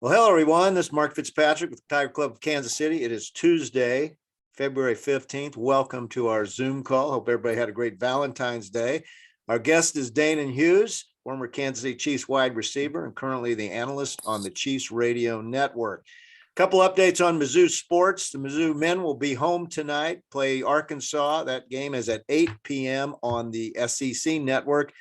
Well, hello, everyone. This is Mark Fitzpatrick with the Tiger Club of Kansas City. It is Tuesday, February 15th. Welcome to our Zoom call. Hope everybody had a great Valentine's Day. Our guest is Danan Hughes, former Kansas City Chiefs wide receiver and currently the analyst on the Chiefs radio network. A couple updates on Mizzou sports. The Mizzou men will be home tonight, play Arkansas. That game is at 8 p.m. on the SEC network.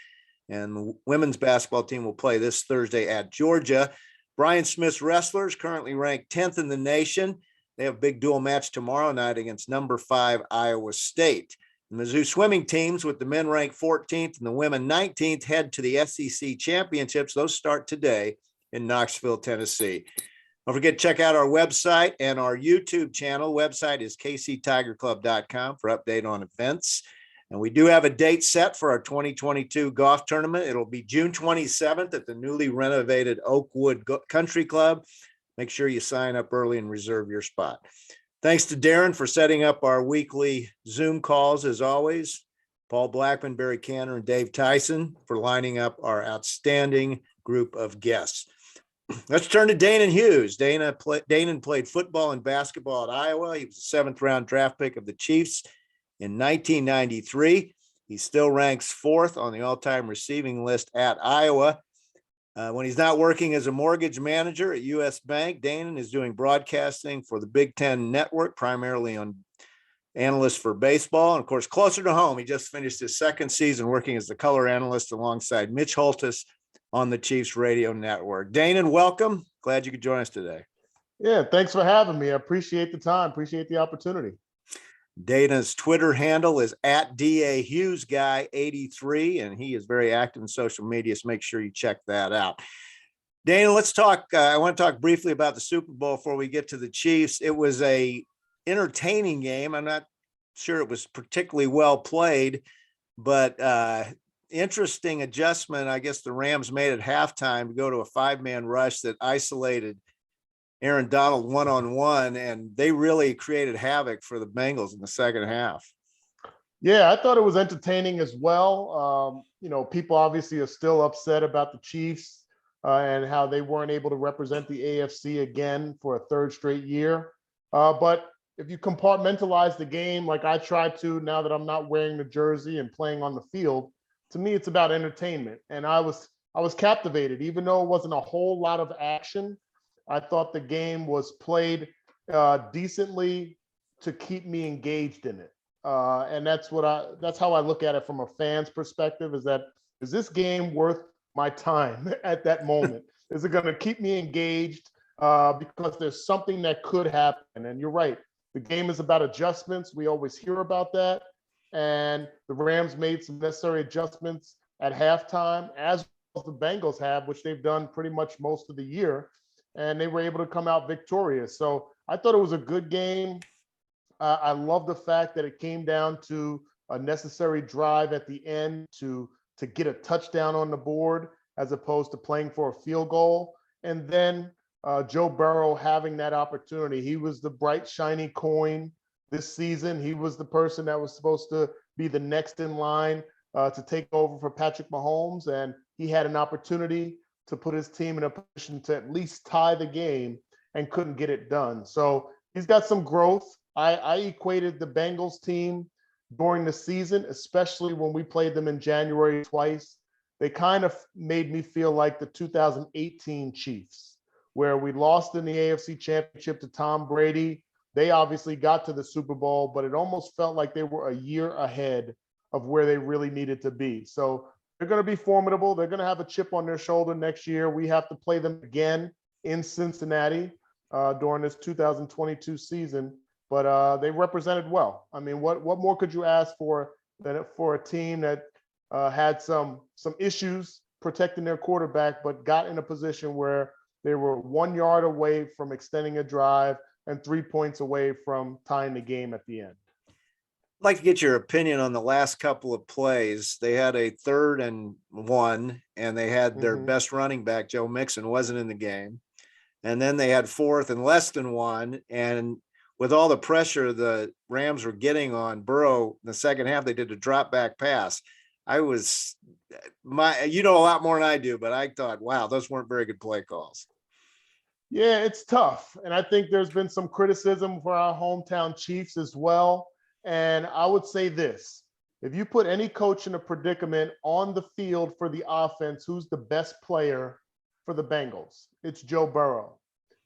And the women's basketball team will play this Thursday at Georgia. Brian Smith's wrestlers currently ranked 10th in the nation. They have a big dual match tomorrow night against number 5 Iowa State. The Mizzou swimming teams, with the men ranked 14th and the women 19th, head to the SEC championships. Those start today in Knoxville, Tennessee. Don't forget to check out our website and our YouTube channel. Website is kctigerclub.com for update on events. And we do have a date set for our 2022 golf tournament. It'll be June 27th at the newly renovated Oakwood Country Club. Make sure you sign up early and reserve your spot. Thanks to Darren for setting up our weekly Zoom calls, as always. Paul Blackman, Barry Cantor, and Dave Tyson for lining up our outstanding group of guests. Let's turn to Danan Hughes. Danan played football and basketball at Iowa. He was a 7th-round draft pick of the Chiefs in 1993. He still ranks 4th on the all-time receiving list at Iowa. When he's not working as a mortgage manager at U.S. Bank, Danan is doing broadcasting for the Big Ten Network, primarily on Analyst for baseball. And, of course, closer to home, he just finished his 2nd season working as the color analyst alongside Mitch Holt on the Chiefs radio network. Danan, welcome. Glad you could join us today. Yeah, thanks for having me. I appreciate the time. Appreciate the opportunity. Danan's Twitter handle is @DAHughesGuy83, and he is very active in social media, so make sure you check that out. Danan, let's talk. I want to talk briefly about the Super Bowl before we get to the Chiefs. It was a entertaining game. I'm not sure it was particularly well played, but interesting adjustment. I guess the Rams made at halftime to go to a 5-man rush that isolated Aaron Donald one-on-one, and they really created havoc for the Bengals in the second half. Yeah, I thought it was entertaining as well. People obviously are still upset about the Chiefs and how they weren't able to represent the AFC again for a 3rd straight year. But if you compartmentalize the game like I try to now that I'm not wearing the jersey and playing on the field, to me it's about entertainment. And I was captivated, even though it wasn't a whole lot of action. I thought the game was played decently to keep me engaged in it. And that's how I look at it from a fan's perspective, is this game worth my time at that moment? Is it going to keep me engaged? Because there's something that could happen. And you're right. The game is about adjustments. We always hear about that. And the Rams made some necessary adjustments at halftime, as well as the Bengals have, which they've done pretty much most of the year. And they were able to come out victorious. So I thought it was a good game. I love the fact that it came down to a necessary drive at the end to get a touchdown on the board, as opposed to playing for a field goal. And then Joe Burrow having that opportunity. He was the bright, shiny coin this season. He was the person that was supposed to be the next in line to take over for Patrick Mahomes. And he had an opportunity to put his team in a position to at least tie the game and couldn't get it done. So he's got some growth. I equated the Bengals team during the season, especially when we played them in January twice. They kind of made me feel like the 2018 Chiefs, where we lost in the AFC Championship to Tom Brady. They obviously got to the Super Bowl, but it almost felt like they were a year ahead of where they really needed to be. So they're going to be formidable. They're going to have a chip on their shoulder next year. We have to play them again in Cincinnati during this 2022 season, but they represented well. I mean, what more could you ask for a team that had some issues protecting their quarterback, but got in a position where they were 1 yard away from extending a drive and 3 points away from tying the game at the end? I'd like to get your opinion on the last couple of plays. They had a 3rd and 1, and they had their best running back, Joe Mixon, wasn't in the game. And then they had 4th and less than 1. And with all the pressure the Rams were getting on Burrow in the second half, they did a drop back pass. You know a lot more than I do, but I thought, wow, those weren't very good play calls. Yeah, it's tough. And I think there's been some criticism for our hometown Chiefs as well. And I would say this: if you put any coach in a predicament on the field for the offense, who's the best player for the Bengals? It's Joe Burrow.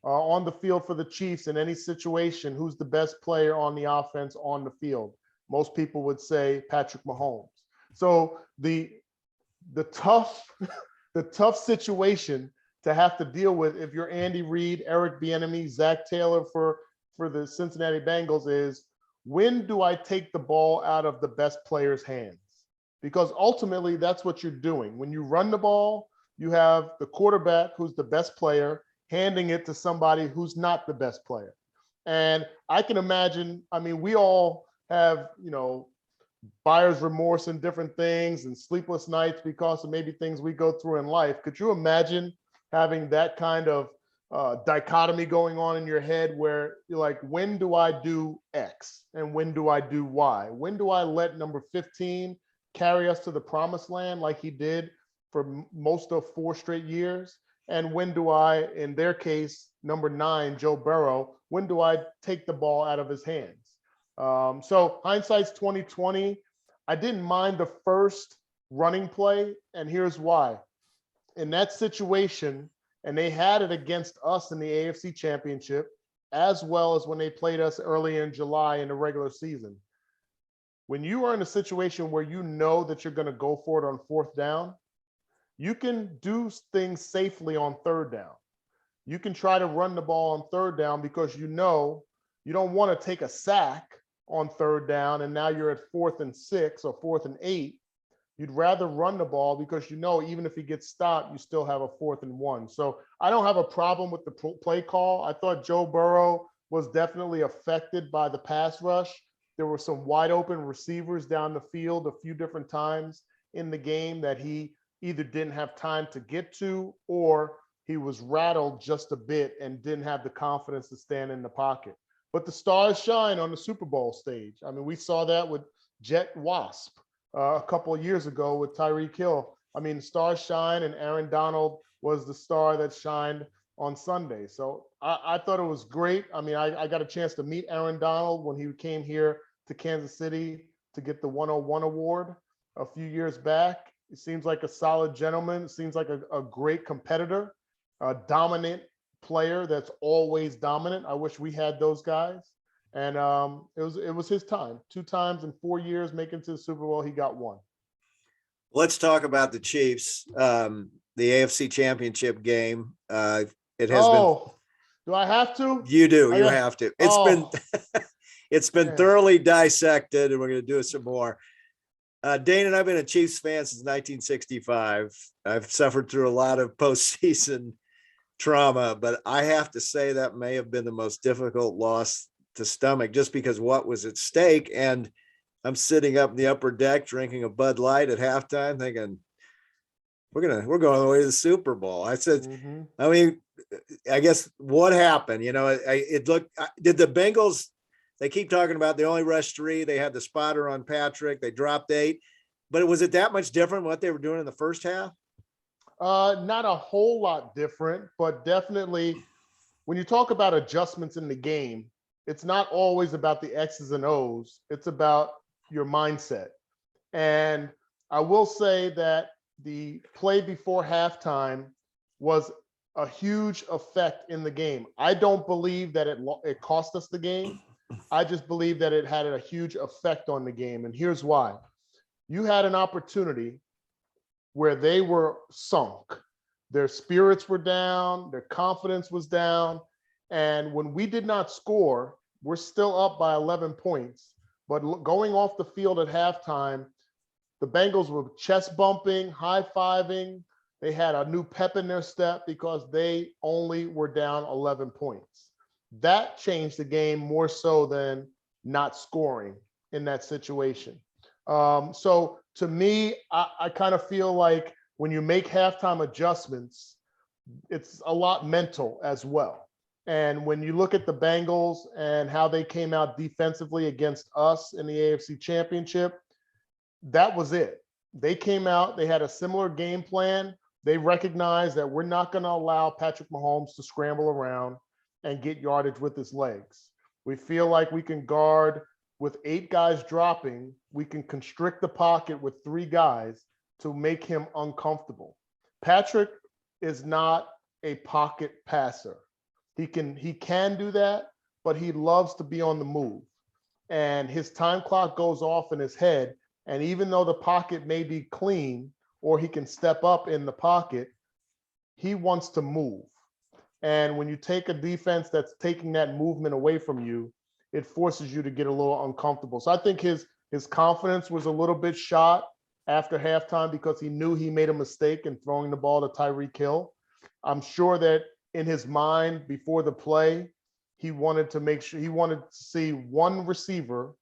On the field for the Chiefs in any situation, who's the best player on the offense on the field? Most people would say Patrick Mahomes. So the tough the tough situation to have to deal with if you're Andy Reid, Eric Bieniemy, Zach Taylor for the Cincinnati Bengals is, when do I take the ball out of the best player's hands? Because ultimately that's what you're doing. When you run the ball, you have the quarterback who's the best player handing it to somebody who's not the best player. And I can imagine, I mean, we all have, buyer's remorse and different things and sleepless nights because of maybe things we go through in life. Could you imagine having that kind of dichotomy going on in your head where you're like, when do I do X and when do I do Y? When do I let number 15 carry us to the promised land like he did for most of 4 straight years? And when do I, in their case, number 9, Joe Burrow, when do I take the ball out of his hands? So hindsight's 2020. I didn't mind the first running play, and here's why. In that situation, and they had it against us in the AFC Championship, as well as when they played us early in July in the regular season. When you are in a situation where you know that you're going to go for it on 4th down, you can do things safely on 3rd down. You can try to run the ball on 3rd down because you know you don't want to take a sack on 3rd down and now you're at 4th and 6 or 4th and 8. You'd rather run the ball because even if he gets stopped, you still have a 4th and 1. So I don't have a problem with the play call. I thought Joe Burrow was definitely affected by the pass rush. There were some wide open receivers down the field a few different times in the game that he either didn't have time to get to, or he was rattled just a bit and didn't have the confidence to stand in the pocket. But the stars shine on the Super Bowl stage. I mean, we saw that with Jet Wasp a couple of years ago with Tyreek Hill. I mean, stars shine, and Aaron Donald was the star that shined on Sunday. So I thought it was great. I mean, I got a chance to meet Aaron Donald when he came here to Kansas City to get the 101 award a few years back. He seems like a solid gentleman. Seems like a great competitor, a dominant player that's always dominant. I wish we had those guys. And it was his time. 2 times in 4 years making to the Super Bowl. He got 1. Let's talk about the Chiefs. The AFC Championship game. It has been. Do I have to? You do. You have to. It's been thoroughly dissected, and we're going to do it some more. Dane and I've been a Chiefs fan since 1965. I've suffered through a lot of postseason trauma, but I have to say that may have been the most difficult loss to stomach, just because what was at stake. And I'm sitting up in the upper deck drinking a Bud Light at halftime, thinking we're going all the way to the Super Bowl. I said, I mean, I guess what happened? It looked. Did the Bengals? They keep talking about they only rushed 3. They had the spotter on Patrick. They dropped 8. But was it that much different what they were doing in the first half? Not a whole lot different, but definitely when you talk about adjustments in the game, it's not always about the X's and O's. It's about your mindset. And I will say that the play before halftime was a huge effect in the game. I don't believe that it cost us the game. I just believe that it had a huge effect on the game. And here's why. You had an opportunity where they were sunk. Their spirits were down. Their confidence was down. And when we did not score, we're still up by 11 points. But going off the field at halftime, the Bengals were chest bumping, high-fiving. They had a new pep in their step because they only were down 11 points. That changed the game more so than not scoring in that situation. So to me, I kind of feel like when you make halftime adjustments, it's a lot mental as well. And when you look at the Bengals and how they came out defensively against us in the AFC Championship, that was it. They came out, they had a similar game plan. They recognize that we're not going to allow Patrick Mahomes to scramble around and get yardage with his legs. We feel like we can guard with 8 guys dropping. We can constrict the pocket with 3 guys to make him uncomfortable. Patrick is not a pocket passer. He can do that, but he loves to be on the move. And his time clock goes off in his head. And even though the pocket may be clean or he can step up in the pocket, he wants to move. And when you take a defense that's taking that movement away from you, it forces you to get a little uncomfortable. So I think his confidence was a little bit shot after halftime because he knew he made a mistake in throwing the ball to Tyreek Hill. I'm sure that in his mind before the play, he wanted to see one receiver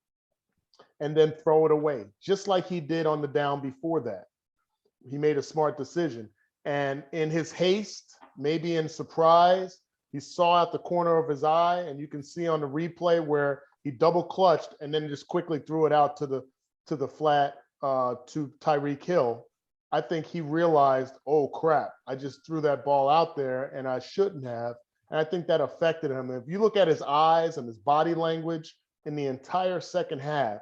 and then throw it away, just like he did on the down before that. He made a smart decision. And in his haste, maybe in surprise, he saw out the corner of his eye, and you can see on the replay where he double clutched and then just quickly threw it out to the flat to Tyreek Hill. I think he realized, oh crap, I just threw that ball out there and I shouldn't have. And I think that affected him. If you look at his eyes and his body language in the entire second half,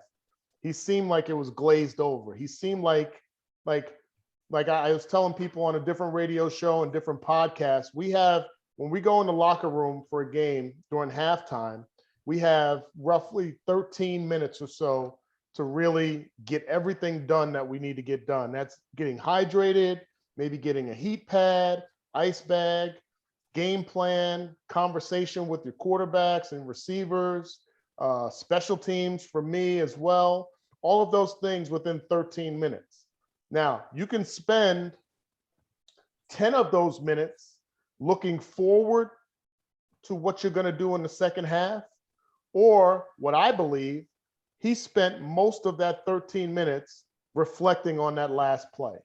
he seemed like it was glazed over. He seemed like I was telling people on a different radio show and different podcasts, when we go in the locker room for a game during halftime, we have roughly 13 minutes or so to really get everything done that we need to get done. That's getting hydrated, maybe getting a heat pad, ice bag, game plan, conversation with your quarterbacks and receivers, special teams for me as well. All of those things within 13 minutes. Now, you can spend 10 of those minutes looking forward to what you're going to do in the second half, or what I believe, he spent most of that 13 minutes reflecting on that last play.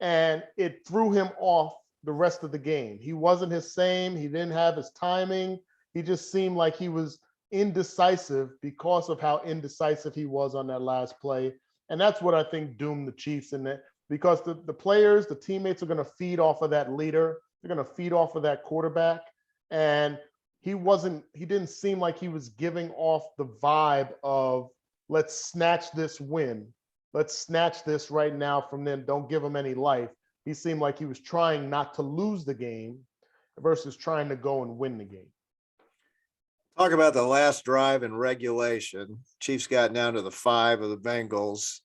And it threw him off the rest of the game. He wasn't his same. He didn't have his timing. He just seemed like he was indecisive because of how indecisive he was on that last play. And that's what I think doomed the Chiefs in that, because the players, the teammates are going to feed off of that leader. They're going to feed off of that quarterback. And he didn't seem like he was giving off the vibe of, let's snatch this win. Let's snatch this right now from them. Don't give him any life. He seemed like he was trying not to lose the game versus trying to go and win the game. Talk about the last drive in regulation. Chiefs got down to the 5 of the Bengals,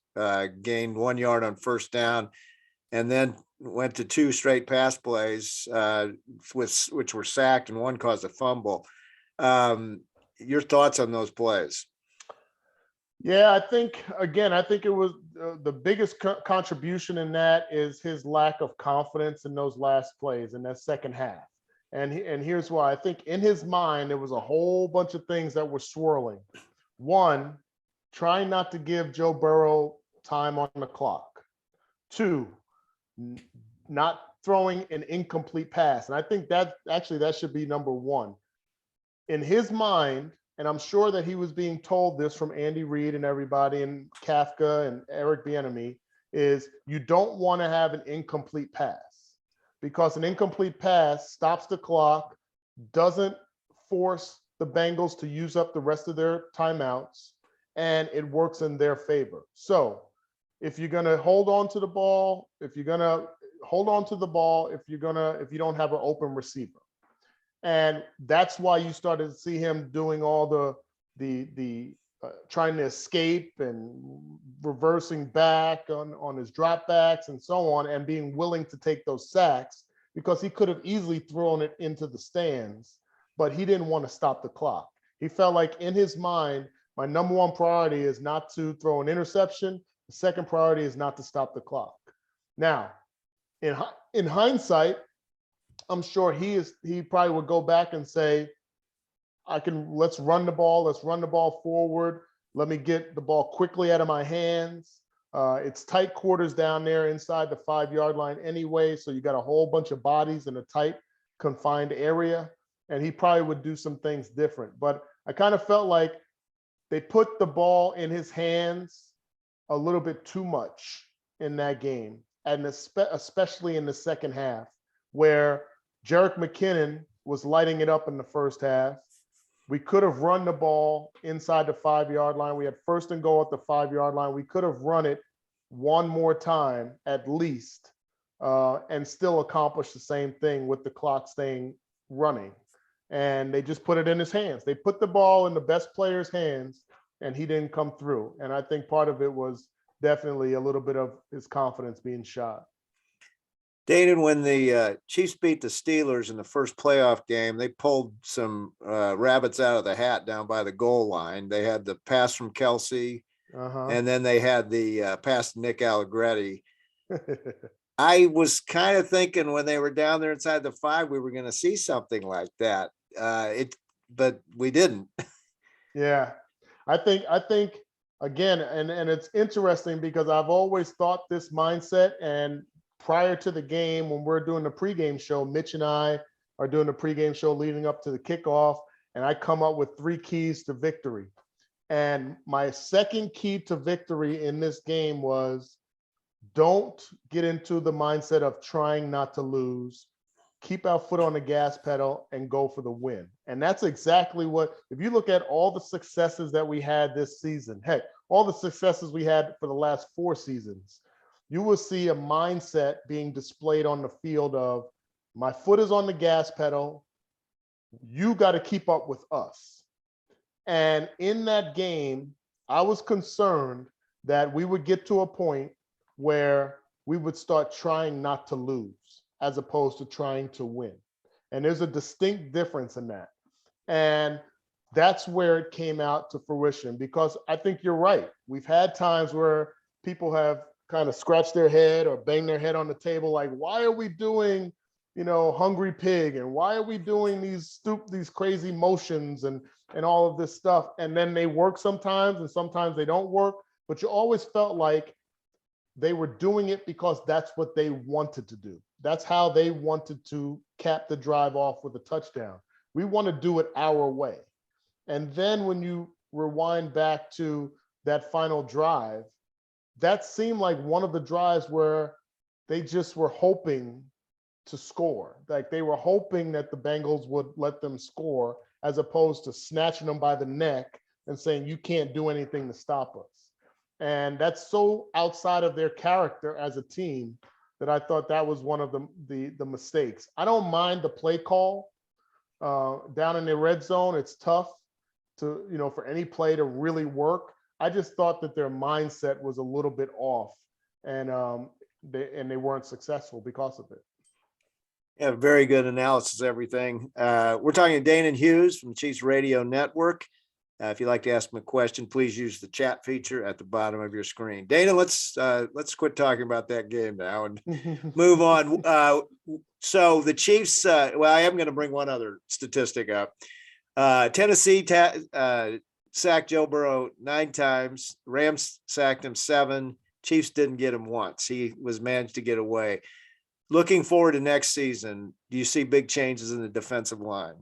gained 1 yard on first down, and then went to 2 straight pass plays, which were sacked, and one caused a fumble. Your thoughts on those plays? Yeah, I think it was the biggest contribution in that is his lack of confidence in those last plays in that second half. And here's why. I think in his mind, there was a whole bunch of things that were swirling. One, trying not to give Joe Burrow time on the clock. 2, not throwing an incomplete pass. And I think that should be number 1. In his mind, and I'm sure that he was being told this from Andy Reid and everybody and Kafka and Eric Bieniemy, is you don't want to have an incomplete pass, because an incomplete pass stops the clock, doesn't force the Bengals to use up the rest of their timeouts, and it works in their favor. So if you're going to hold on to the ball, if you don't have an open receiver. And that's why you started to see him doing all the trying to escape and reversing back on his dropbacks and so on, and being willing to take those sacks, because he could have easily thrown it into the stands, but he didn't want to stop the clock. He felt like in his mind, my number 1 priority is not to throw an interception. The second priority is not to stop the clock. Now, in hindsight, I'm sure he probably would go back and say, let's run the ball forward. Let me get the ball quickly out of my hands. It's tight quarters down there inside the 5-yard line anyway, so you got a whole bunch of bodies in a tight, confined area, and he probably would do some things different. But I kind of felt like they put the ball in his hands a little bit too much in that game. and especially in the second half, where Jerick McKinnon was lighting it up in the first half. We could have run the ball inside the 5-yard line. We had first and goal at the 5-yard line. We could have run it one more time at least, and still accomplish the same thing with the clock staying running. And they just put it in his hands. They put the ball in the best player's hands, and he didn't come through. And I think part of it was definitely a little bit of his confidence being shot. Danan, when the Chiefs beat the Steelers in the first playoff game, they pulled some rabbits out of the hat down by the goal line. They had the pass from Kelce, and then they had the pass to Nick Allegretti. I was kind of thinking when they were down there inside the 5, we were going to see something like that. But we didn't. Yeah, I think again, and it's interesting because I've always thought this mindset. And prior to the game, when we're doing the pregame show, Mitch and I are doing the pregame show leading up to the kickoff, and I come up with 3 keys to victory. And my second key to victory in this game was, don't get into the mindset of trying not to lose. Keep our foot on the gas pedal and go for the win. And that's exactly what, if you look at all the successes that we had this season, heck, all the successes we had for the last 4 seasons, you will see a mindset being displayed on the field of, my foot is on the gas pedal. You got to keep up with us. And in that game, I was concerned that we would get to a point where we would start trying not to lose as opposed to trying to win. And there's a distinct difference in that. And that's where it came out to fruition, because I think you're right. We've had times where people have kind of scratched their head or banged their head on the table, like, why are we doing, hungry pig? And why are we doing these crazy motions and all of this stuff? And then they work sometimes and sometimes they don't work, but you always felt like they were doing it because that's what they wanted to do. That's how they wanted to cap the drive off with a touchdown. We want to do it our way. And then when you rewind back to that final drive, that seemed like one of the drives where they just were hoping to score. Like they were hoping that the Bengals would let them score, as opposed to snatching them by the neck and saying, you can't do anything to stop us. And that's so outside of their character as a team that I thought that was one of the mistakes. I don't mind the play call down in the red zone. It's tough to, for any play to really work. I just thought that their mindset was a little bit off, and they weren't successful because of it. Yeah, very good analysis of everything. We're talking to Danan Hughes from the Chiefs Radio Network. If you'd like to ask him a question, please use the chat feature at the bottom of your screen. Danan, let's quit talking about that game now and move on. So the Chiefs, I am going to bring one other statistic up. Tennessee sacked Joe Burrow 9 times. Rams sacked him 7. Chiefs didn't get him once. He was managed to get away. Looking forward to next season, do you see big changes in the defensive line?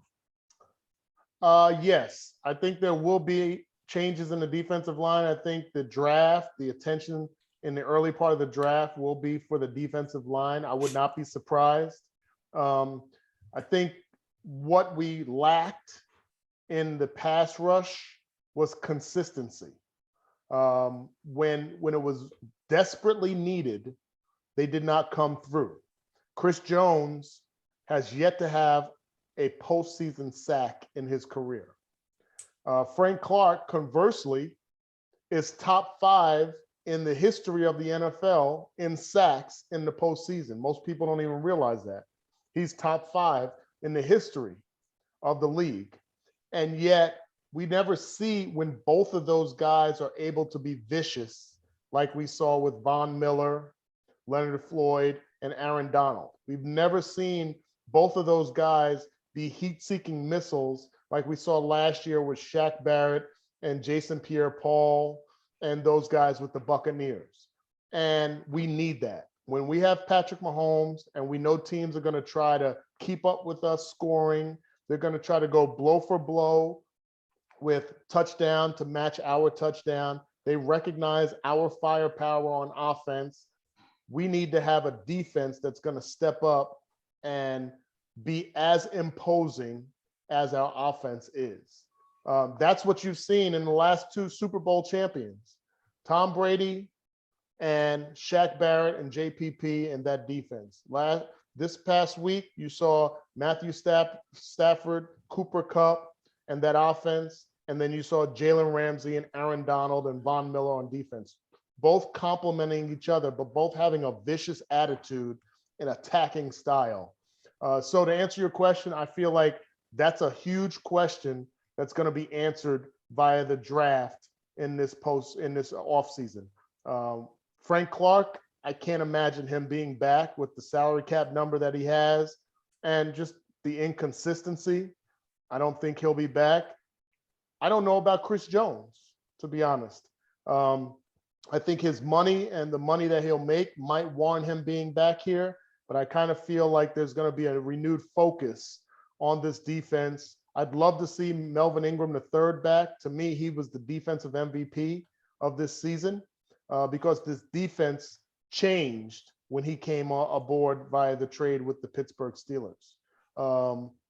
Yes, I think there will be changes in the defensive line. I think the draft, the attention in the early part of the draft will be for the defensive line. I would not be surprised. I think what we lacked in the pass rush was consistency. When it was desperately needed, they did not come through. Chris Jones has yet to have a postseason sack in his career. Frank Clark, conversely, is top 5 in the history of the NFL in sacks in the postseason. Most people don't even realize that. He's top 5 in the history of the league. And yet we never see when both of those guys are able to be vicious, like we saw with Von Miller, Leonard Floyd, and Aaron Donald. We've never seen both of those guys be heat-seeking missiles like we saw last year with Shaq Barrett and Jason Pierre-Paul and those guys with the Buccaneers. And we need that. When we have Patrick Mahomes and we know teams are going to try to keep up with us scoring, they're going to try to go blow for blow with touchdown to match our touchdown. They recognize our firepower on offense. we need to have a defense that's going to step up and be as imposing as our offense is. That's what you've seen in the last two Super Bowl champions, Tom Brady and Shaq Barrett and JPP and that defense. This past week, you saw Matthew Stafford, Cooper Kupp, and that offense. And then you saw Jalen Ramsey and Aaron Donald and Von Miller on defense, both complementing each other, but both having a vicious attitude and attacking style. So to answer your question, I feel like that's a huge question that's going to be answered via the draft in this offseason. Frank Clark, I can't imagine him being back with the salary cap number that he has and just the inconsistency. I don't think he'll be back. I don't know about Chris Jones, to be honest. I think his money and the money that he'll make might warrant him being back here, but I kind of feel like there's going to be a renewed focus on this defense. I'd love to see Melvin Ingram, the third back. To me, he was the defensive MVP of this season because this defense changed when he came aboard via the trade with the Pittsburgh Steelers.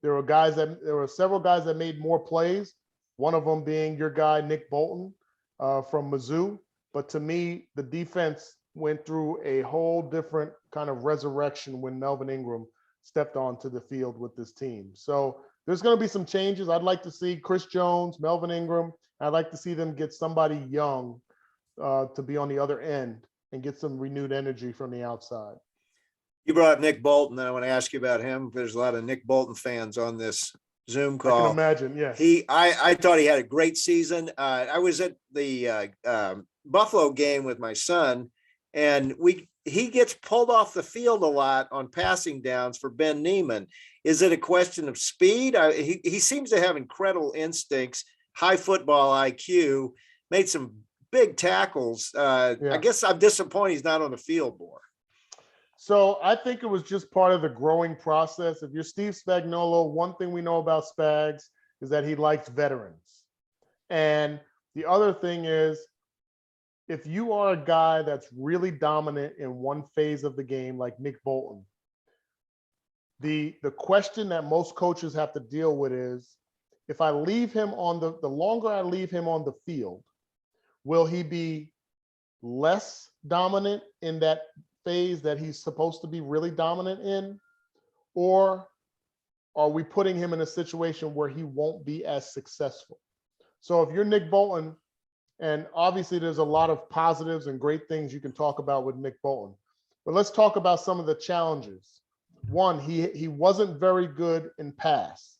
There were several guys that made more plays, one of them being your guy, Nick Bolton from Mizzou. But to me, the defense went through a whole different kind of resurrection when Melvin Ingram stepped onto the field with this team. So there's going to be some changes. I'd like to see Chris Jones, Melvin Ingram. I'd like to see them get somebody young to be on the other end and get some renewed energy from the outside. You brought up Nick Bolton, and I want to ask you about him. There's a lot of Nick Bolton fans on this Zoom call. I can imagine, yes. I thought he had a great season. I was at the Buffalo game with my son, and he gets pulled off the field a lot on passing downs for Ben Neiman. Is it a question of speed? He seems to have incredible instincts, high football IQ, made some big tackles. I guess I'm disappointed he's not on the field more. So I think it was just part of the growing process. If you're Steve Spagnuolo, one thing we know about Spags is that he likes veterans. And the other thing is, if you are a guy that's really dominant in one phase of the game, like Nick Bolton, the question that most coaches have to deal with is, if I leave him on the longer I leave him on the field, will he be less dominant in that phase that he's supposed to be really dominant in? Or are we putting him in a situation where he won't be as successful? So if you're Nick Bolton, and obviously there's a lot of positives and great things you can talk about with Nick Bolton, but let's talk about some of the challenges. One, he wasn't very good in pass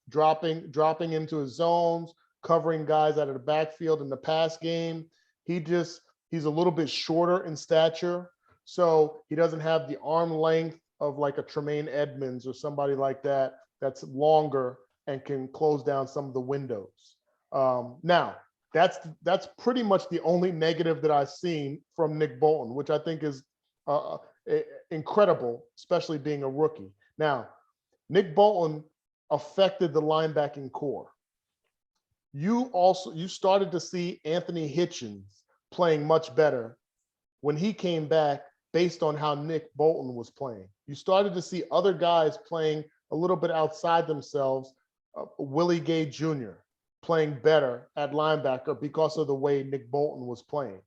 dropping into his zones, covering guys out of the backfield in the pass game. He's a little bit shorter in stature, so he doesn't have the arm length of like a Tremaine Edmonds or somebody like that that's longer and can close down some of the windows. Now, that's pretty much the only negative that I've seen from Nick Bolton, which I think is incredible, especially being a rookie. Now, Nick Bolton affected the linebacking core. You started to see Anthony Hitchens playing much better when he came back based on how Nick Bolton was playing. You started to see other guys playing a little bit outside themselves. Willie Gay Jr. playing better at linebacker because of the way Nick Bolton was playing.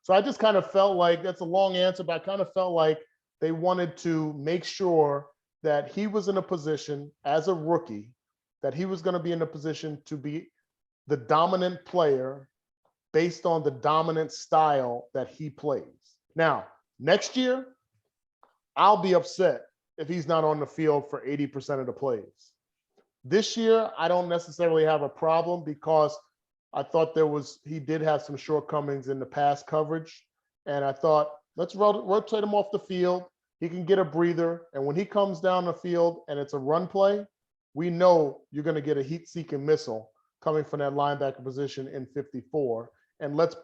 So I just kind of felt like, that's a long answer, but I kind of felt like they wanted to make sure that he was in a position as a rookie, that he was going to be in a position to be the dominant player based on the dominant style that he plays. Now, next year, I'll be upset if he's not on the field for 80% of the plays. This year, I don't necessarily have a problem because I thought he did have some shortcomings in the pass coverage. And I thought, let's rotate him off the field. He can get a breather. And when he comes down the field and it's a run play, we know you're going to get a heat-seeking missile coming from that linebacker position in 54. And let's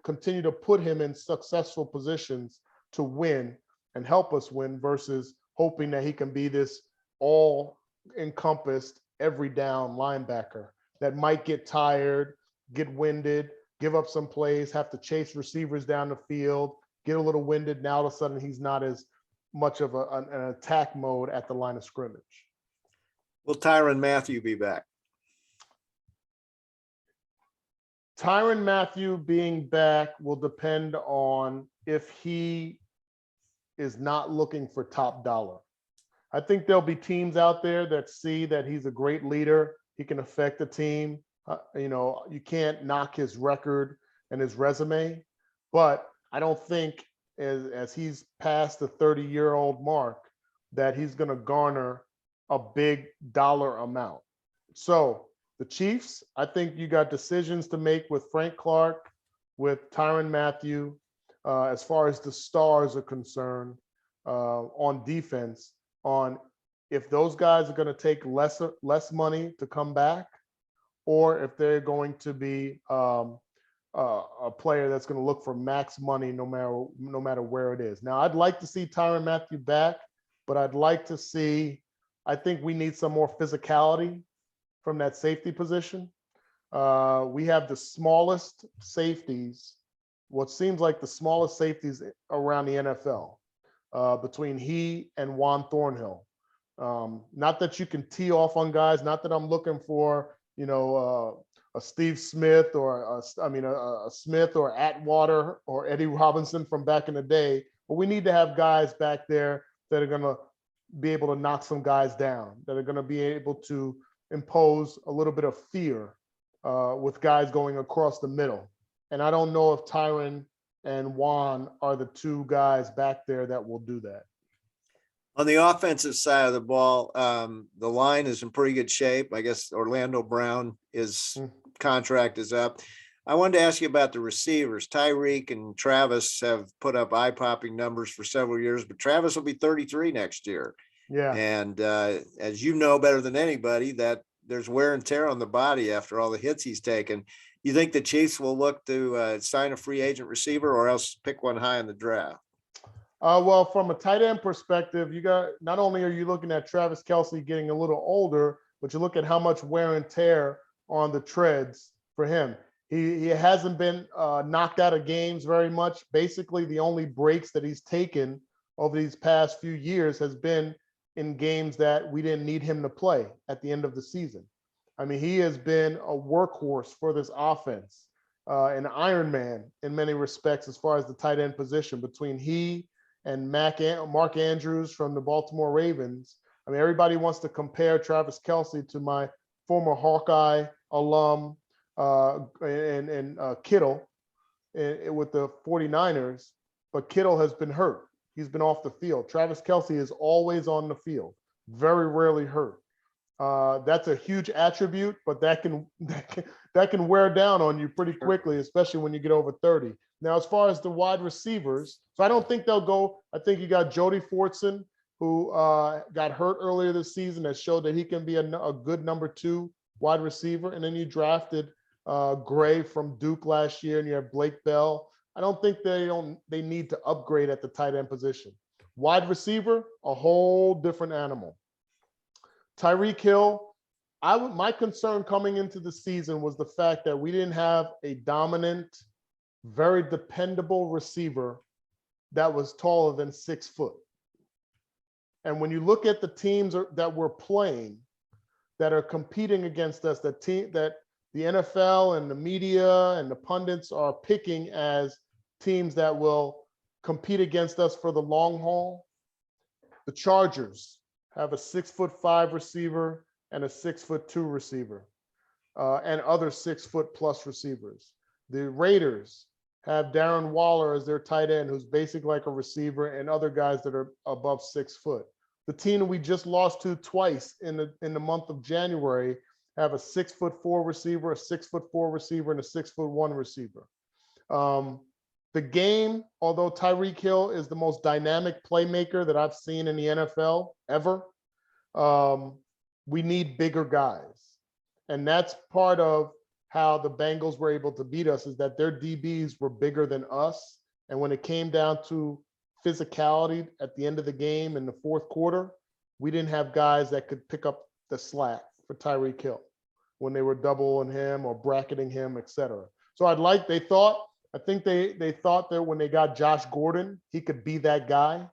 continue to put him in successful positions to win and help us win versus hoping that he can be this all-encompassed, every down linebacker that might get tired, get winded, give up some plays, have to chase receivers down the field, get a little winded. Now all of a sudden he's not as much of an attack mode at the line of scrimmage. Will Tyron Matthew be back? Tyron Matthew being back will depend on if he is not looking for top dollar. I think there'll be teams out there that see that he's a great leader. He can affect the team. You can't knock his record and his resume, but I don't think as he's past the 30-year-old mark that he's going to garner a big dollar amount. So the Chiefs, I think you got decisions to make with Frank Clark, with Tyron Matthew, as far as the stars are concerned, on defense, on if those guys are going to take less money to come back, or if they're going to be a player that's going to look for max money no matter where it is. Now, I'd like to see Tyron Matthew back, but I'd like to see, I think we need some more physicality from that safety position. We have the smallest safeties, what seems like the smallest safeties around the NFL, between he and Juan Thornhill. Not that you can tee off on guys, not that I'm looking for, a Steve Smith or a Smith or Atwater or Eddie Robinson from back in the day, but we need to have guys back there that are going to be able to knock some guys down, that are going to be able to impose a little bit of fear with guys going across the middle. And I don't know if Tyron and Juan are the two guys back there that will do that. On the offensive side of the ball, the line is in pretty good shape. I guess Orlando Brown, his contract is up. I wanted to ask you about the receivers. Tyreek and Travis have put up eye-popping numbers for several years, but Travis will be 33 next year. Yeah. And as you know better than anybody, that there's wear and tear on the body after all the hits he's taken. You think the Chiefs will look to sign a free agent receiver or else pick one high in the draft? Well, from a tight end perspective, you got, not only are you looking at Travis Kelce getting a little older, but you look at how much wear and tear on the treads for him. He hasn't been knocked out of games very much. Basically, the only breaks that he's taken over these past few years has been in games that we didn't need him to play at the end of the season. I mean, he has been a workhorse for this offense, an Iron Man in many respects as far as the tight end position between he and Mark Andrews from the Baltimore Ravens. I mean, everybody wants to compare Travis Kelce to my former Hawkeye alum and Kittle with the 49ers, but Kittle has been hurt. He's been off the field. Travis Kelce is always on the field, very rarely hurt. That's a huge attribute, but that can wear down on you pretty quickly, especially when you get over 30. Now, as far as the wide receivers, so I don't think they'll go. I think you got Jody Fortson, who got hurt earlier this season, that showed that he can be a good number 2 wide receiver. And then you drafted Gray from Duke last year, and you have Blake Bell. I don't think they need to upgrade at the tight end position. Wide receiver, a whole different animal. Tyreek Hill, my concern coming into the season was the fact that we didn't have a dominant, very dependable receiver that was taller than 6 foot. And when you look at the teams that we're playing, that are competing against us, that the NFL and the media and the pundits are picking as teams that will compete against us for the long haul, the Chargers have a 6'5" receiver and a 6'2" receiver, and other 6 foot plus receivers. The Raiders have Darren Waller as their tight end, who's basically like a receiver, and other guys that are above 6 foot. The team we just lost to twice in the month of January have a 6'4" receiver, a 6'4" receiver, and a 6'1" receiver. The game, although Tyreek Hill is the most dynamic playmaker that I've seen in the NFL ever, we need bigger guys. And that's part of how the Bengals were able to beat us, is that their DBs were bigger than us. And when it came down to physicality at the end of the game in the fourth quarter, we didn't have guys that could pick up the slack for Tyreek Hill when they were doubling him or bracketing him, et cetera. So they thought I think they thought that when they got Josh Gordon, he could be that guy.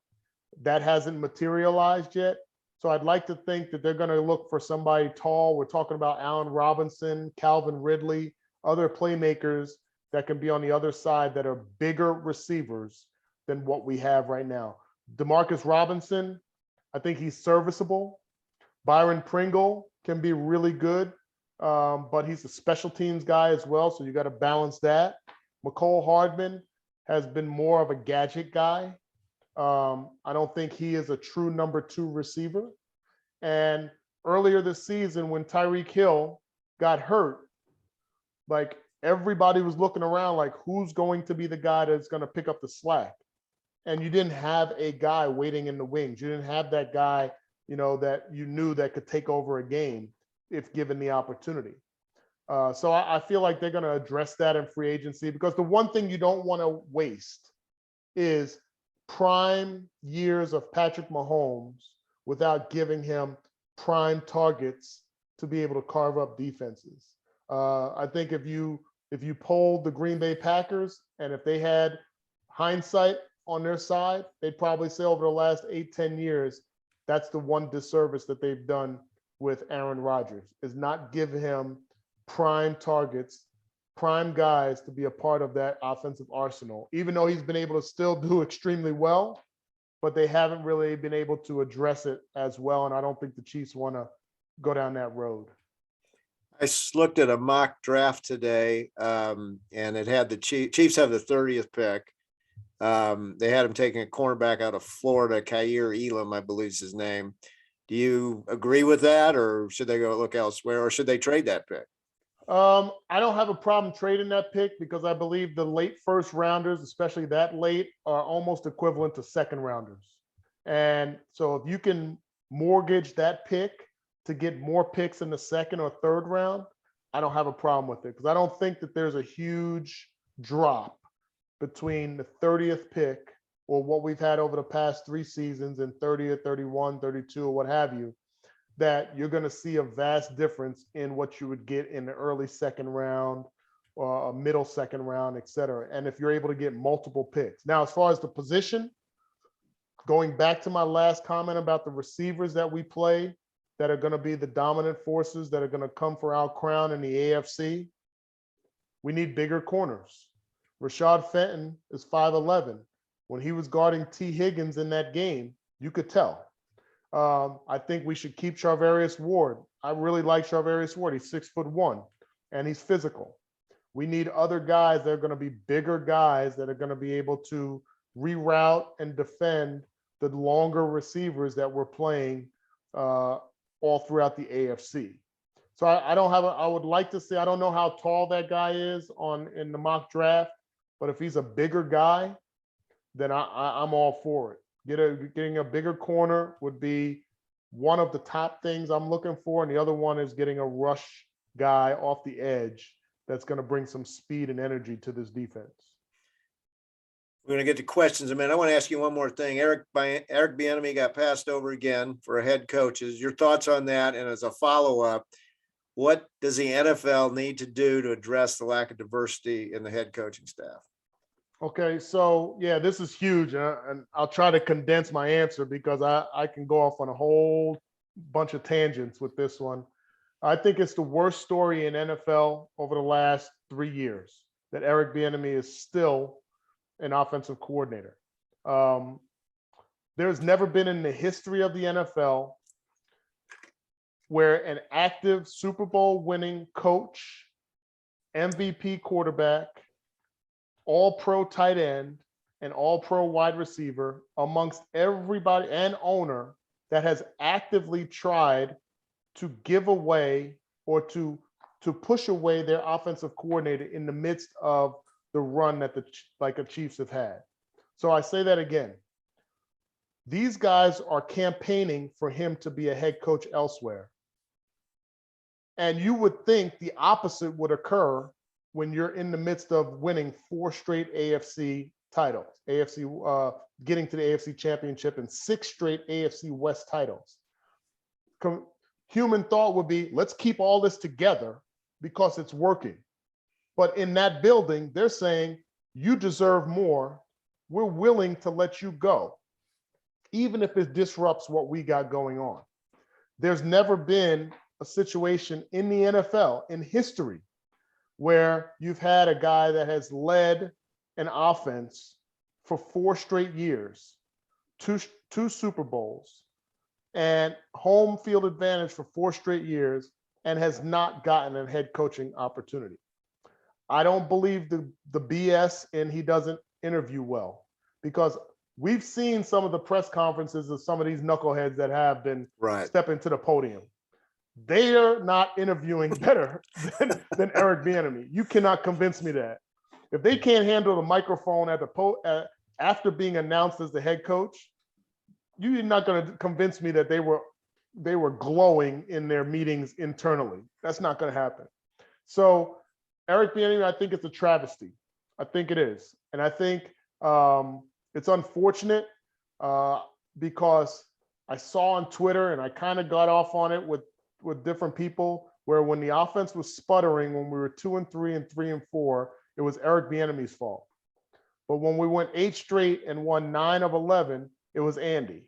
That hasn't materialized yet. So I'd like to think that they're going to look for somebody tall. We're talking about Allen Robinson, Calvin Ridley, other playmakers that can be on the other side that are bigger receivers than what we have right now. Demarcus Robinson, I think he's serviceable. Byron Pringle can be really good, but he's a special teams guy as well, so you got to balance that. McCole Hardman has been more of a gadget guy. I don't think he is a true number 2 receiver. And earlier this season, when Tyreek Hill got hurt, like everybody was looking around like, who's going to be the guy that's going to pick up the slack? And you didn't have a guy waiting in the wings. You didn't have that guy, that you knew that could take over a game if given the opportunity. So I feel like they're going to address that in free agency, because the one thing you don't want to waste is prime years of Patrick Mahomes without giving him prime targets to be able to carve up defenses. I think if you polled the Green Bay Packers, and if they had hindsight on their side, they'd probably say over the last 8-10 years, that's the one disservice that they've done with Aaron Rodgers, is not give him prime targets, prime guys to be a part of that offensive arsenal, even though he's been able to still do extremely well, but they haven't really been able to address it as well. And I don't think the Chiefs want to go down that road. I looked at a mock draft today, and it had the Chiefs have the 30th pick. They had him taking a cornerback out of Florida, Kaiir Elam, I believe is his name. Do you agree with that, or should they go look elsewhere, or should they trade that pick? I don't have a problem trading that pick, because I believe the late first rounders, especially that late, are almost equivalent to second rounders. And so if you can mortgage that pick to get more picks in the second or third round, I don't have a problem with it, because I don't think that there's a huge drop between the 30th pick, or what we've had over the past 3 seasons, in 30th, 31, 32, or what have you, that you're going to see a vast difference in what you would get in the early second round or a middle second round, et cetera. And if you're able to get multiple picks. Now, as far as the position, going back to my last comment about the receivers that we play that are going to be the dominant forces that are going to come for our crown in the AFC, we need bigger corners. Rashad Fenton is 5'11". When he was guarding T. Higgins in that game, you could tell. I think we should keep Charvarius Ward. I really like Charvarius Ward. He's 6'1", and he's physical. We need other guys that are going to be bigger guys that are going to be able to reroute and defend the longer receivers that we're playing all throughout the AFC. So I would like to see, I don't know how tall that guy is in the mock draft, but if he's a bigger guy, then I'm all for it. Getting a bigger corner would be one of the top things I'm looking for. And the other one is getting a rush guy off the edge that's going to bring some speed and energy to this defense. We're going to get to questions in a minute. I want to ask you one more thing. Eric Bieniemy got passed over again for head coaches. Your thoughts on that? And as a follow-up, what does the NFL need to do to address the lack of diversity in the head coaching staff? Okay, so yeah, this is huge, and I'll try to condense my answer because I can go off on a whole bunch of tangents with this one. I think it's the worst story in NFL over the last 3 years that Eric Bieniemy is still an offensive coordinator. There's never been in the history of the NFL where an active Super Bowl winning coach, MVP quarterback, all-pro tight end, and all-pro wide receiver amongst everybody and owner that has actively tried to give away or to push away their offensive coordinator in the midst of the run that the Chiefs have had. So I say that again. These guys are campaigning for him to be a head coach elsewhere. And you would think the opposite would occur when you're in the midst of winning 4 straight AFC titles, getting to the AFC Championship, and 6 straight AFC West titles. Human thought would be, let's keep all this together because it's working. But in that building, they're saying, you deserve more. We're willing to let you go, even if it disrupts what we got going on. There's never been a situation in the NFL in history where you've had a guy that has led an offense for 4 straight years, two Super Bowls, and home field advantage for 4 straight years, and has not gotten a head coaching opportunity. I don't believe the BS and he doesn't interview well, because we've seen some of the press conferences of some of these knuckleheads that have been stepping to the podium. They are not interviewing better than Eric Bieniemy. You cannot convince me that. If they can't handle the microphone at the after being announced as the head coach, you're not going to convince me that they were glowing in their meetings internally. That's not going to happen. So Eric Bieniemy, I think it's a travesty. I think it is. And I think it's unfortunate because I saw on Twitter, and I kind of got off on it with different people, where when the offense was sputtering, when we were 2-3 and 3-4, it was Eric Bieniemy's fault. But when we went 8 straight and won 9 of 11, it was Andy.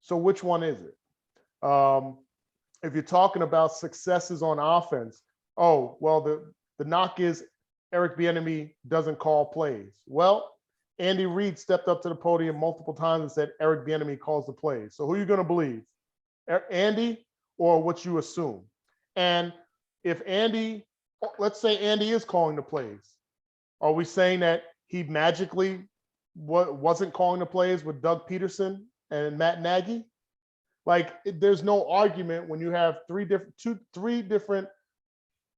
So which one is it? If you're talking about successes on offense, oh, well, the knock is Eric Bieniemy doesn't call plays. Well, Andy Reid stepped up to the podium multiple times and said Eric Bieniemy calls the plays. So who are you going to believe? Andy or what you assume? And if Andy, let's say Andy is calling the plays, are we saying that he magically wasn't calling the plays with Doug Peterson and Matt Nagy? Like, there's no argument when you have three different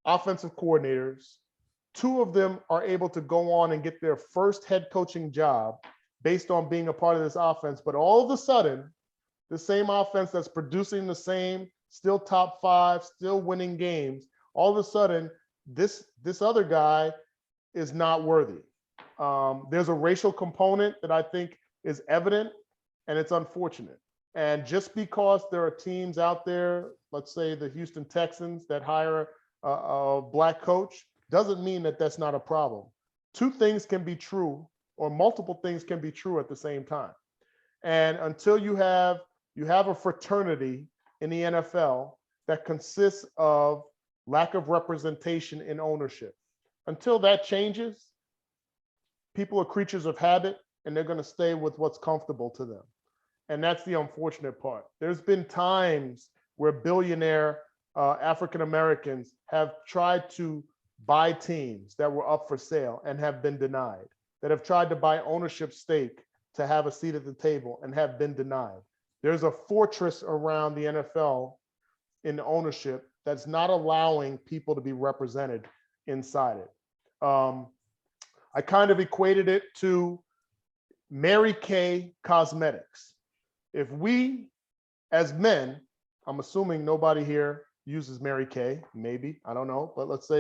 offensive coordinators. 2 of them are able to go on and get their first head coaching job based on being a part of this offense. But all of a sudden, the same offense that's producing the same, still top 5, still winning games, all of a sudden, this other guy is not worthy. There's a racial component that I think is evident, and it's unfortunate. And just because there are teams out there, let's say the Houston Texans, that hire a black coach, doesn't mean that that's not a problem. 2 things can be true, or multiple things can be true at the same time. And until you have a fraternity in the NFL that consists of lack of representation in ownership, until that changes, people are creatures of habit, and they're going to stay with what's comfortable to them. And that's the unfortunate part. There's been times where billionaire African Americans have tried to buy teams that were up for sale and have been denied, that have tried to buy ownership stake to have a seat at the table and have been denied. There's a fortress around the NFL in ownership that's not allowing people to be represented inside it. I kind of equated it to Mary Kay Cosmetics. If we, as men, I'm assuming nobody here uses Mary Kay, maybe, I don't know, but let's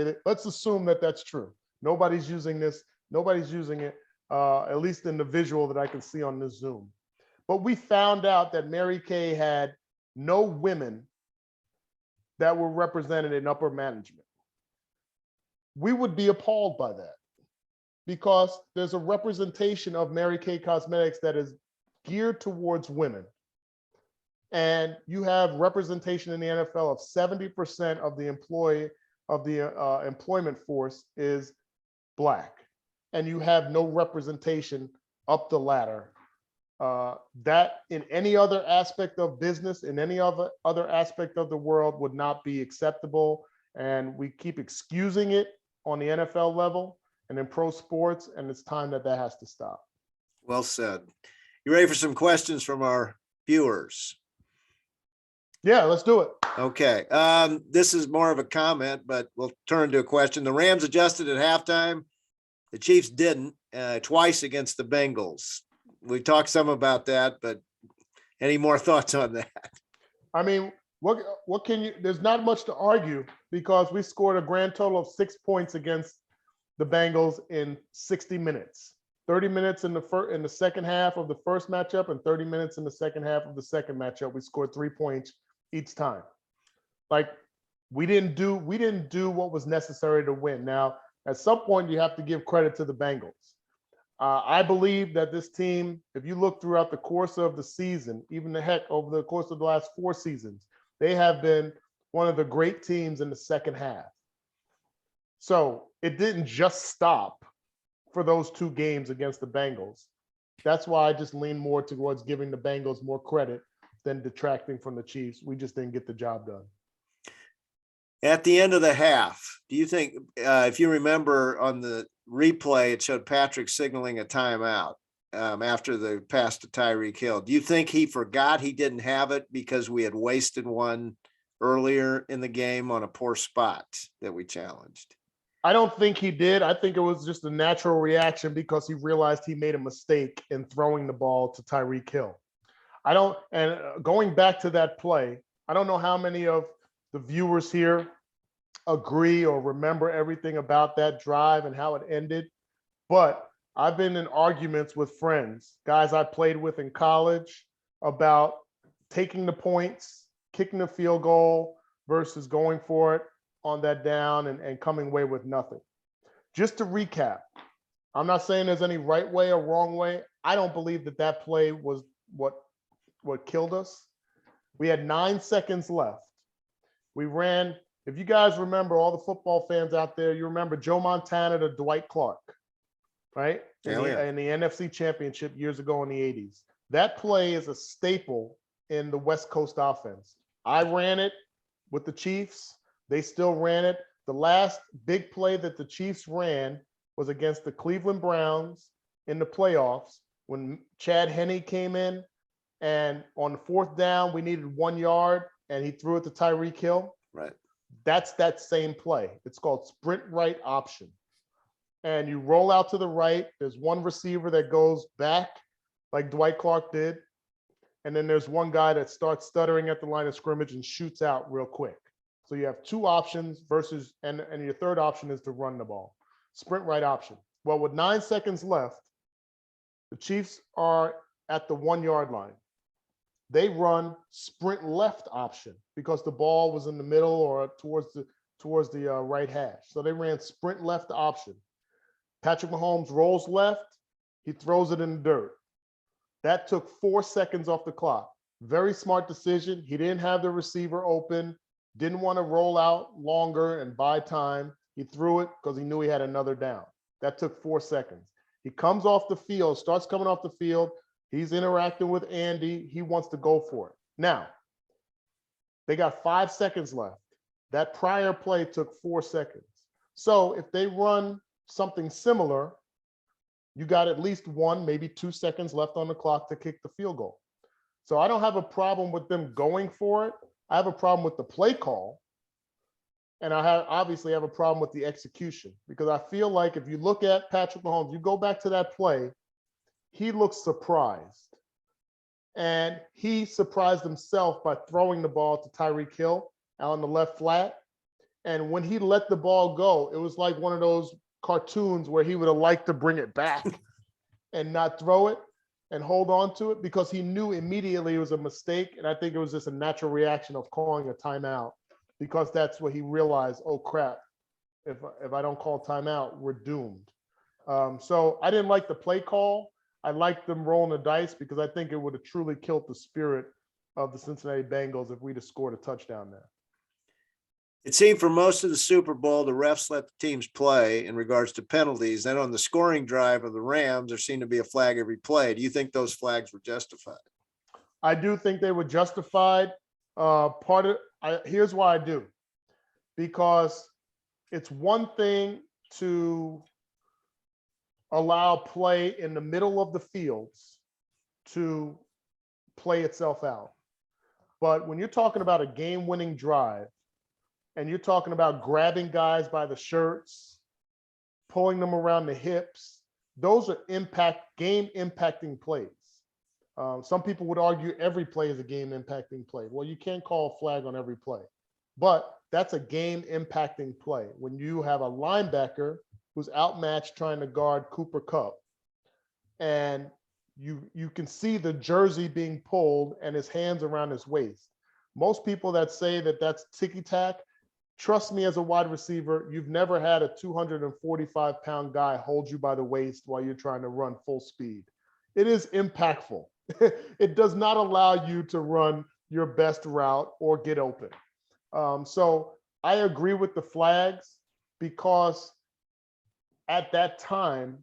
assume that that's true. Nobody's using this, nobody's using it, at least in the visual that I can see on this Zoom. But we found out that Mary Kay had no women that were represented in upper management. We would be appalled by that, because there's a representation of Mary Kay Cosmetics that is geared towards women. And you have representation in the NFL of 70% of the employment force is Black, and you have no representation up the ladder. That in any other aspect of business, in any other aspect of the world, would not be acceptable. And we keep excusing it on the NFL level and in pro sports, and it's time that has to stop. Well said. You ready for some questions from our viewers? Yeah, let's do it. Okay. This is more of a comment, but we'll turn to a question. The Rams adjusted at halftime. The Chiefs didn't, twice against the Bengals. We talked some about that, but any more thoughts on that? I mean, what can you, there's not much to argue, because we scored a grand total of 6 points against the Bengals in 60 minutes. 30 minutes in the second half of the first matchup, and 30 minutes in the second half of the second matchup. We scored 3 points each time. Like, we didn't do what was necessary to win. Now, at some point, you have to give credit to the Bengals. I believe that this team, if you look throughout the course of the season, even over the course of the last 4 seasons, they have been one of the great teams in the second half. So it didn't just stop for those 2 games against the Bengals. That's why I just lean more towards giving the Bengals more credit than detracting from the Chiefs. We just didn't get the job done. At the end of the half, do you think, if you remember on the replay, it showed Patrick signaling a timeout after the pass to Tyreek Hill. Do you think he forgot he didn't have it because we had wasted one earlier in the game on a poor spot that we challenged? I don't think he did. I think it was just a natural reaction because he realized he made a mistake in throwing the ball to Tyreek Hill. Going back to that play, I don't know how many of the viewers here agree or remember everything about that drive and how it ended, but I've been in arguments with friends, guys I played with in college, about taking the points, kicking the field goal versus going for it on that down and coming away with nothing. Just to recap, I'm not saying there's any right way or wrong way. I don't believe that play was what killed us. We had 9 seconds left. We ran, if you guys remember, all the football fans out there, you remember Joe Montana to Dwight Clark, right? In the NFC Championship years ago in the 80s. That play is a staple in the West Coast offense. I ran it with the Chiefs. They still ran it. The last big play that the Chiefs ran was against the Cleveland Browns in the playoffs when Chad Henne came in, and on the 4th down, we needed 1 yard, and he threw it to Tyreek Hill. Right. That's that same play. It's called sprint right option. And you roll out to the right. There's one receiver that goes back like Dwight Clark did. And then there's one guy that starts stuttering at the line of scrimmage and shoots out real quick. So you have 2 options versus, and your third option is to run the ball. Sprint right option. Well, with 9 seconds left, the Chiefs are at the 1 yard line. They run sprint left option because the ball was in the middle or towards the right hash. So they ran sprint left option. Patrick Mahomes rolls left. He throws it in the dirt. That took 4 seconds off the clock. Very smart decision. He didn't have the receiver open, didn't want to roll out longer and buy time. He threw it because he knew he had another down. That took 4 seconds. He comes off the field, starts coming off the field. He's interacting with Andy. He wants to go for it. Now, they got 5 seconds left. That prior play took 4 seconds. So if they run something similar, you got at least 1, maybe 2 seconds left on the clock to kick the field goal. So I don't have a problem with them going for it. I have a problem with the play call. And I obviously have a problem with the execution, because I feel like if you look at Patrick Mahomes, you go back to that play, he looks surprised. And he surprised himself by throwing the ball to Tyreek Hill out on the left flat. And when he let the ball go, it was like one of those cartoons where he would have liked to bring it back and not throw it and hold on to it, because he knew immediately it was a mistake. And I think it was just a natural reaction of calling a timeout, because that's what he realized, oh crap, if I don't call timeout, we're doomed. So I didn't like the play call. I liked them rolling the dice, because I think it would have truly killed the spirit of the Cincinnati Bengals if we'd have scored a touchdown there. It seemed for most of the Super Bowl, the refs let the teams play in regards to penalties. Then on the scoring drive of the Rams, there seemed to be a flag every play. Do you think those flags were justified? I do think they were justified. Here's why I do. Because it's one thing to allow play in the middle of the fields to play itself out. But when you're talking about a game-winning drive, and you're talking about grabbing guys by the shirts, pulling them around the hips, those are game-impacting plays. Some people would argue every play is a game-impacting play. Well, you can't call a flag on every play, but that's a game-impacting play. When you have a linebacker who's outmatched trying to guard Cooper Kupp, and you can see the jersey being pulled and his hands around his waist. Most people that say that that's ticky-tack, trust me, as a wide receiver, you've never had a 245-pound guy hold you by the waist while you're trying to run full speed. It is impactful. It does not allow you to run your best route or get open. So I agree with the flags, because at that time,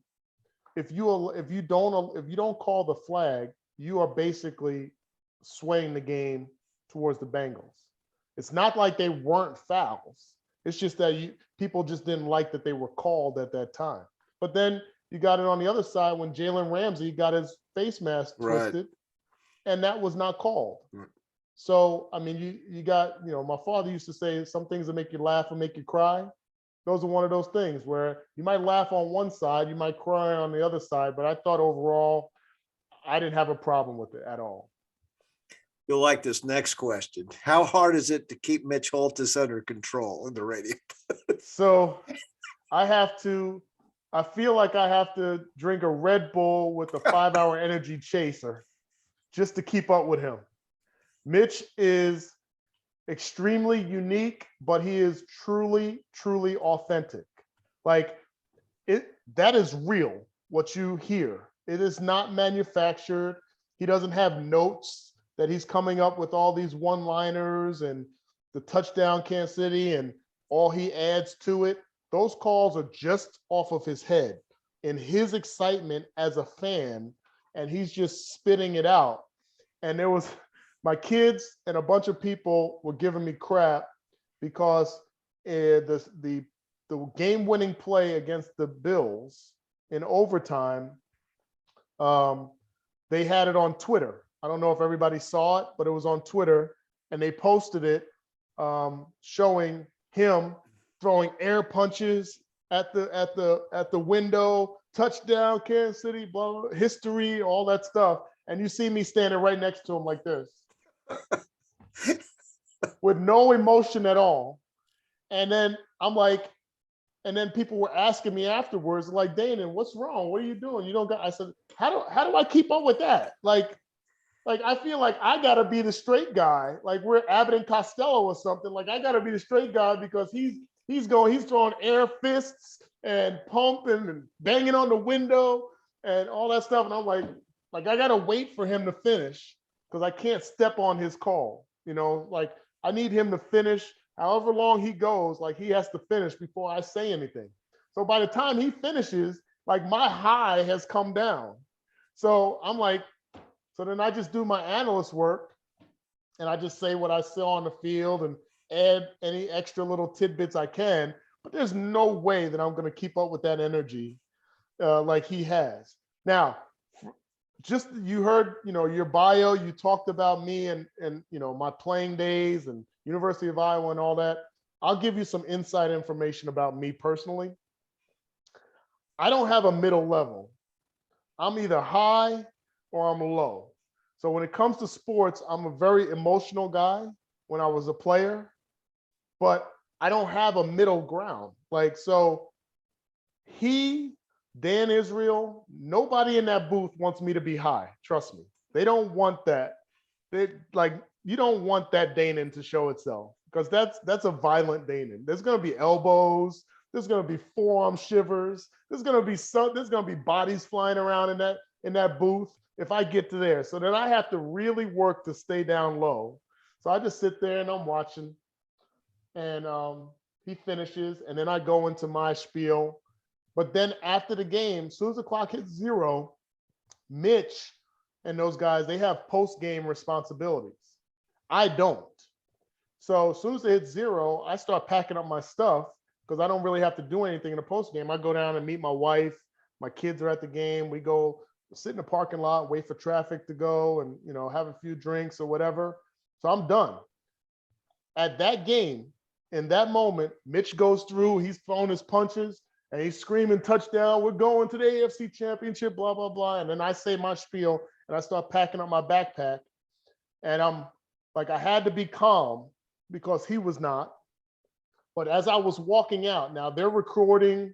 if you don't call the flag, you are basically swaying the game towards the Bengals. It's not like they weren't fouls. It's just that people just didn't like that they were called at that time. But then you got it on the other side when Jalen Ramsey got his face mask twisted, and that was not called. Right. So, I mean, you got, my father used to say some things that make you laugh and make you cry. Those are one of those things where you might laugh on one side, you might cry on the other side, but I thought overall, I didn't have a problem with it at all. You'll like this next question. How hard is it to keep Mitch Holt under control in the radio? So I feel like I have to drink a Red Bull with a 5-hour energy chaser just to keep up with him. Mitch is extremely unique, but he is truly, truly authentic. Like that is real, what you hear. It is not manufactured. He doesn't have notes that he's coming up with all these one-liners and the touchdown Kansas City and all he adds to it. Those calls are just off of his head and his excitement as a fan, and he's just spitting it out. And there was my kids and a bunch of people were giving me crap because the game-winning play against the Bills in overtime, they had it on Twitter. I don't know if everybody saw it, but it was on Twitter, and they posted it showing him throwing air punches at the window, touchdown, Kansas City, blah, blah, history, all that stuff. And you see me standing right next to him like this, with no emotion at all. And then I'm like, and then people were asking me afterwards, like, Danan, what's wrong? What are you doing? You don't got. I said, how do I keep up with that? Like I feel like I gotta be the straight guy. Like we're Abbott and Costello or something. Like I gotta be the straight guy because he's throwing air fists and pumping and banging on the window and all that stuff. And I'm like I gotta wait for him to finish because I can't step on his call. Like I need him to finish. However long he goes, like he has to finish before I say anything. So by the time he finishes, like my high has come down. So I'm like, so then I just do my analyst work and I just say what I saw on the field and add any extra little tidbits I can. But there's no way that I'm going to keep up with that energy like he has. Now, just you heard, your bio, you talked about me and my playing days and University of Iowa and all that. I'll give you some inside information about me personally. I don't have a middle level. I'm either high or I'm low. So when it comes to sports, I'm a very emotional guy when I was a player, but I don't have a middle ground. Like, so Dan Israel, nobody in that booth wants me to be high. Trust me. They don't want that. You don't want that Danan to show itself because that's a violent Danan. There's going to be elbows. There's going to be forearm shivers. There's going to be bodies flying around in that booth if I get to there. So then I have to really work to stay down low. So I just sit there and I'm watching, and he finishes, and then I go into my spiel. But then after the game, as soon as the clock hits 0, Mitch and those guys, they have post-game responsibilities. I don't. So as soon as it hits 0, I start packing up my stuff because I don't really have to do anything in the post-game. I go down and meet my wife. My kids are at the game. We go sit in the parking lot, wait for traffic to go and, have a few drinks or whatever. So I'm done. At that game, in that moment, Mitch goes through, he's throwing his punches, and he's screaming touchdown, we're going to the AFC Championship, blah, blah, blah. And then I say my spiel, and I start packing up my backpack. And I'm like, I had to be calm because he was not. But as I was walking out, now they're recording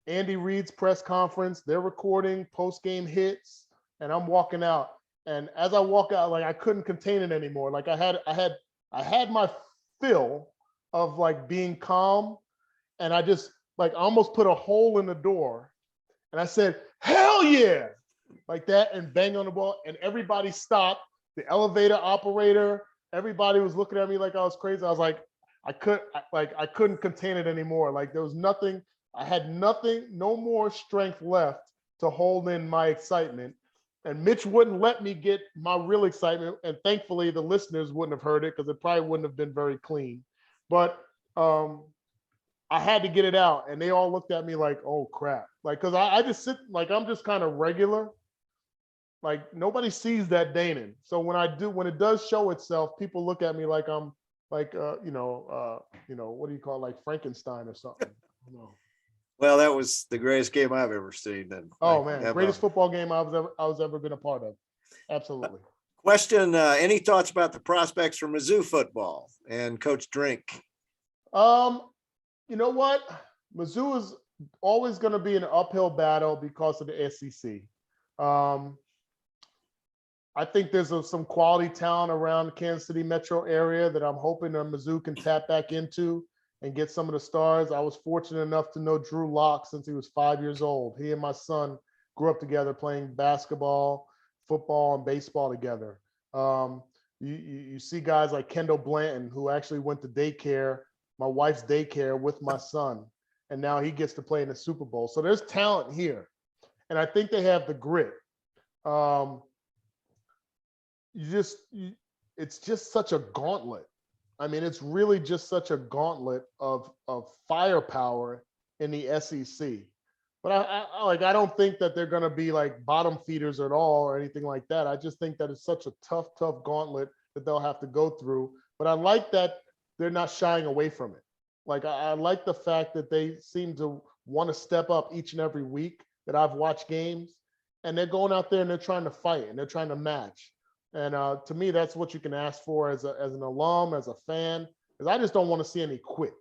Andy Reid's press conference, they're recording post-game hits, and I'm walking out. And as I walk out, like I couldn't contain it anymore. Like I had my fill of like being calm. And I just like almost put a hole in the door. And I said, hell yeah, like that, and bang on the ball. And everybody stopped. The elevator operator, everybody was looking at me like I was crazy. I was like, I couldn't contain it anymore. Like there was nothing, I had nothing, no more strength left to hold in my excitement. And Mitch wouldn't let me get my real excitement. And thankfully the listeners wouldn't have heard it because it probably wouldn't have been very clean. But I had to get it out. And they all looked at me like, oh crap. Like, cause I just sit, like, I'm just kind of regular. Like nobody sees that Danan. So when it does show itself, people look at me like I'm like, what do you call it? Like Frankenstein or something. I don't know. Well, that was the greatest game I've ever seen. Then. Oh man, greatest football game I was ever been a part of. Absolutely. Question: any thoughts about the prospects for Mizzou football and Coach Drink? You know what? Mizzou is always going to be an uphill battle because of the SEC. I think there's some quality talent around the Kansas City metro area that I'm hoping that Mizzou can tap back into and get some of the stars. I was fortunate enough to know Drew Lock since he was 5 years old. He and my son grew up together playing basketball, football, and baseball together. You see guys like Kendall Blanton, who actually went to daycare, my wife's daycare, with my son, and now he gets to play in the Super Bowl. So there's talent here, and I think they have the grit. It's just such a gauntlet. I mean, it's really just such a gauntlet of firepower in the SEC. But I don't think that they're going to be like bottom feeders at all or anything like that. I just think that it's such a tough gauntlet that they'll have to go through. But I like that they're not shying away from it. Like I like the fact that they seem to want to step up each and every week that I've watched games, and they're going out there and they're trying to fight and they're trying to match. And to me, that's what you can ask for as an alum, as a fan, because I just don't want to see any quit.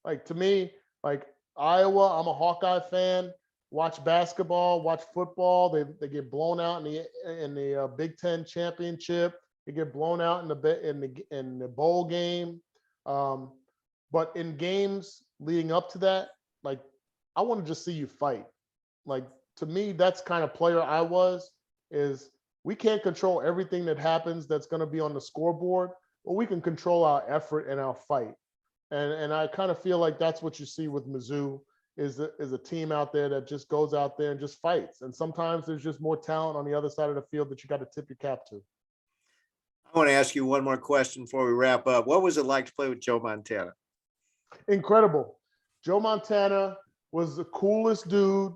Like to me, like Iowa, I'm a Hawkeye fan. Watch basketball, watch football. They get blown out in the Big Ten championship. They get blown out in the bowl game. But in games leading up to that, like I want to just see you fight. Like to me, that's kind of player I was. Is we can't control everything that happens that's going to be on the scoreboard, but we can control our effort and our fight. And I kind of feel like that's what you see with Mizzou is a team out there that just goes out there and just fights. And sometimes there's just more talent on the other side of the field that you got to tip your cap to. I want to ask you one more question before we wrap up. What was it like to play with Joe Montana? Incredible. Joe Montana was the coolest dude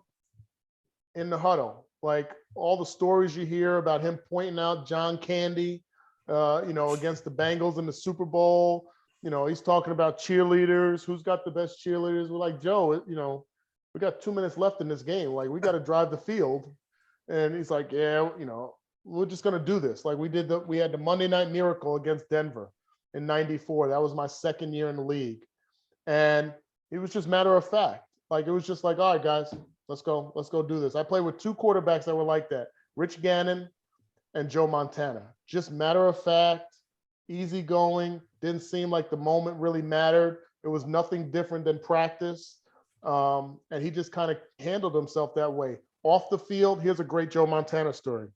in the huddle. Like all the stories you hear about him pointing out John Candy, against the Bengals in the Super Bowl. He's talking about cheerleaders. Who's got the best cheerleaders? We're like, Joe, we got 2 minutes left in this game. Like, we got to drive the field. And he's like, yeah, we're just going to do this. Like we had the Monday Night Miracle against Denver in '94. That was my second year in the league. And it was just matter of fact. Like, it was just like, all right, guys, let's go do this. I played with two quarterbacks that were like that, Rich Gannon and Joe Montana. Just matter of fact, easygoing, didn't seem like the moment really mattered. It was nothing different than practice. And he just kind of handled himself that way. Off the field, here's a great Joe Montana story.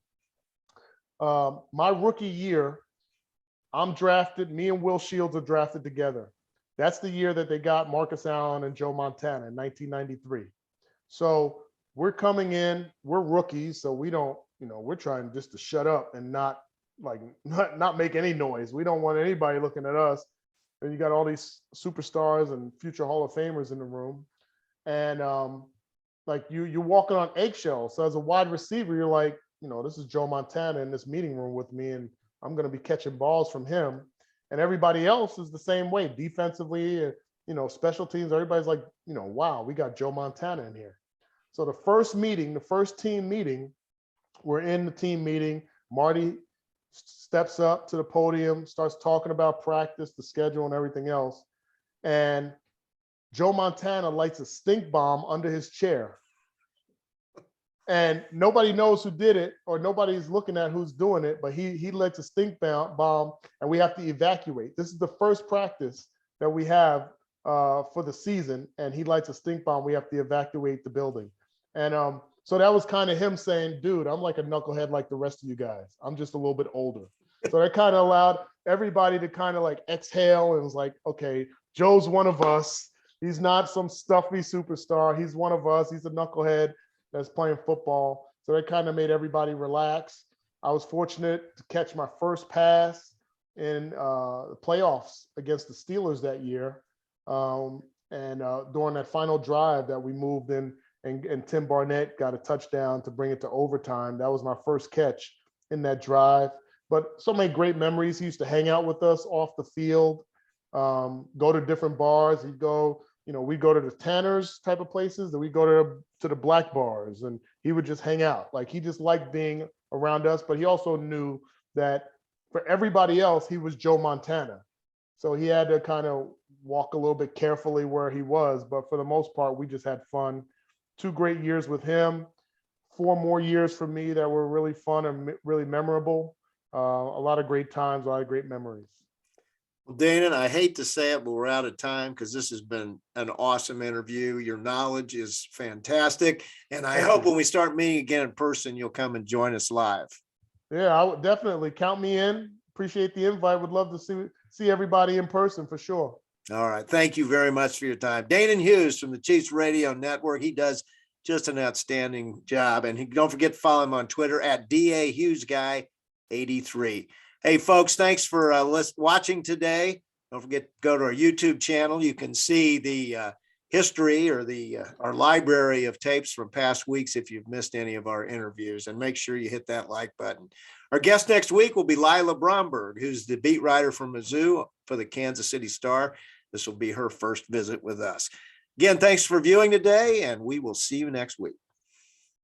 My rookie year, I'm drafted, me and Will Shields are drafted together. That's the year that they got Marcus Allen and Joe Montana in 1993. So we're coming in, we're rookies, so we don't, we're trying just to shut up and not make any noise. We don't want anybody looking at us. And you got all these superstars and future Hall of Famers in the room. And you're walking on eggshells. So as a wide receiver, you're like, this is Joe Montana in this meeting room with me, and I'm going to be catching balls from him. And everybody else is the same way, defensively, special teams. Everybody's like, wow, we got Joe Montana in here. So the first team meeting, we're in the team meeting. Marty steps up to the podium, starts talking about practice, the schedule, and everything else. And Joe Montana lights a stink bomb under his chair. And nobody knows who did it, or nobody's looking at who's doing it, but he lights a stink bomb, and we have to evacuate. This is the first practice that we have for the season, and he lights a stink bomb, we have to evacuate the building. And so that was kind of him saying, dude, I'm like a knucklehead like the rest of you guys. I'm just a little bit older. So that kind of allowed everybody to kind of like exhale and was like, okay, Joe's one of us. He's not some stuffy superstar. He's one of us. He's a knucklehead that's playing football. So that kind of made everybody relax. I was fortunate to catch my first pass in the playoffs against the Steelers that year. And during that final drive that we moved in, and Tim Barnett got a touchdown to bring it to overtime. That was my first catch in that drive. But so many great memories. He used to hang out with us off the field, go to different bars. He'd go, we'd go to the Tanners type of places, and we'd go to the black bars, and he would just hang out. Like, he just liked being around us, but he also knew that for everybody else, he was Joe Montana. So he had to kind of walk a little bit carefully where he was. But for the most part, we just had fun. 2 great years with him, 4 more years for me that were really fun and really memorable. A lot of great times, a lot of great memories. Well, Danan, I hate to say it, but we're out of time because this has been an awesome interview. Your knowledge is fantastic. And I hope when we start meeting again in person, you'll come and join us live. Yeah, I would definitely count me in. Appreciate the invite. Would love to see everybody in person for sure. All right. Thank you very much for your time. Danan Hughes from the Chiefs Radio Network. He does just an outstanding job. And don't forget to follow him on Twitter at DAHughesGuy83. Hey, folks, thanks for watching today. Don't forget to go to our YouTube channel. You can see the history or our library of tapes from past weeks if you've missed any of our interviews. And make sure you hit that like button. Our guest next week will be Lila Bromberg, who's the beat writer from Mizzou for the Kansas City Star. This will be her first visit with us. Again, thanks for viewing today, and we will see you next week.